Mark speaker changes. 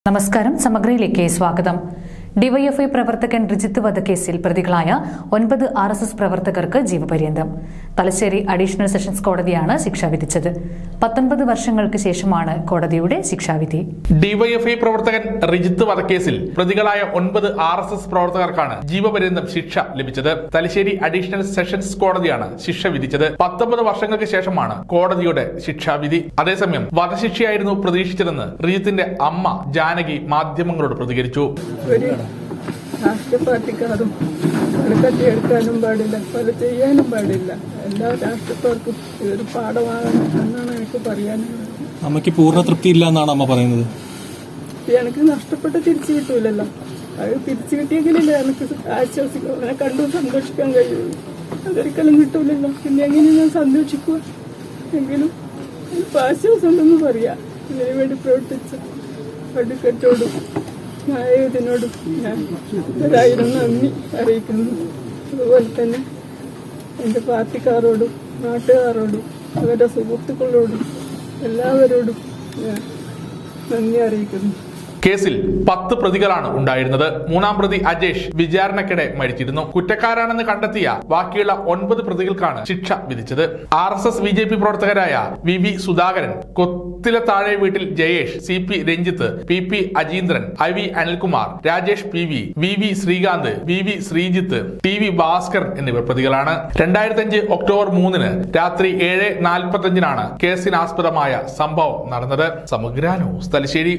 Speaker 1: നമസ്കാരം. സമഗ്രയിലേക്ക് സ്വാഗതം. ഡിവൈഎഫ്ഐ പ്രവർത്തകൻ റിജിത്ത് വധക്കേസിൽ പ്രതികളായ 9 RSS പ്രവർത്തകർക്ക് ജീവപര്യന്തം. തലശ്ശേരി അഡീഷണൽ സെഷൻസ് കോടതിയാണ് ശിക്ഷ വിധിച്ചത്. 19 വർഷങ്ങൾക്ക് ശേഷമാണ് കോടതിയുടെ ശിക്ഷാവിധി.
Speaker 2: ഡിവൈഎഫ്ഐ പ്രവർത്തകൻ റിജിത്ത് വധക്കേസിൽ പ്രതികളായ 9 RSS പ്രവർത്തകർക്കാണ് ജീവപര്യന്തം ശിക്ഷ ലഭിച്ചത്. തലശ്ശേരി അഡീഷണൽ സെഷൻസ് കോടതിയാണ് ശിക്ഷ വിധിച്ചത്. 19 വർഷങ്ങൾക്ക് ശേഷമാണ് കോടതിയുടെ ശിക്ഷാവിധി. അതേസമയം വധശിക്ഷയായിരുന്നു പ്രതീക്ഷിച്ചതെന്ന് റിജിത്തിന്റെ അമ്മ ജാനകി മാധ്യമങ്ങളോട് പ്രതികരിച്ചു.
Speaker 3: രാഷ്ട്രീയ പാർട്ടിക്കാരും കട്ടിയെടുക്കാനും പാടില്ല, പല ചെയ്യാനും പാടില്ല. എല്ലാ രാഷ്ട്രീയക്കാർക്കും ഇതൊരു പാഠമാകണം എന്നാണ് എനിക്ക് പറയാനുള്ളത്.
Speaker 4: അമ്മയ്ക്ക് പൂർണ്ണ തൃപ്തി ഇല്ല എന്നാണ് അമ്മ പറയുന്നത്.
Speaker 3: എനിക്ക് നഷ്ടപ്പെട്ട് തിരിച്ചു കിട്ടൂലല്ലോ. അത് തിരിച്ചു കിട്ടിയെങ്കിലല്ലേ എനിക്ക് ആശ്വസിക്കും, അവനെ കണ്ടു സന്തോഷിക്കാൻ കഴിയുള്ളൂ. അതൊരിക്കലും കിട്ടൂലല്ലോ. പിന്നെ എങ്ങനെ ഞാൻ സന്തോഷിക്കുക? എങ്കിലും എനിക്ക് ആശ്വാസം ഉണ്ടെന്ന് പറയാം. ഇതിനു വേണ്ടി പ്രവർത്തിച്ച അഡ്വക്കറ്റോടും ന്യായത്തിനോടും ഞാൻ 1000 നന്ദി അറിയിക്കുന്നു. അതുപോലെ തന്നെ എൻ്റെ പാർട്ടിക്കാരോടും നാട്ടുകാരോടും അവരുടെ സുഹൃത്തുക്കളോടും എല്ലാവരോടും ഞാൻ നന്ദി അറിയിക്കുന്നു.
Speaker 2: കേസിൽ 10 പ്രതികളാണ് ഉണ്ടായിരുന്നത്. 3-ാം പ്രതി അജേഷ് വിചാരണക്കിടെ മരിച്ചിരുന്നു. കുറ്റക്കാരാണെന്ന് കണ്ടെത്തിയ ബാക്കിയുള്ള 9 പ്രതികൾക്കാണ് ശിക്ഷ വിധിച്ചത്. RSS BJP പ്രവർത്തകരായ VV സുധാകരൻ, കൊത്തില താഴെ വീട്ടിൽ Jayesh, CP Ranjith, PP Ajeendran, IV Anilkumar, Rajesh PV, VV Srikanth, VV Sreejith, TV Bhaskaran എന്നിവർ പ്രതികളാണ്. 2005 ഒക്ടോബർ 3 രാത്രി 7:45 കേസിനാസ്പദമായ സംഭവം നടന്നത്. സമഗ്ര ന്യൂസ്, തലശ്ശേരി.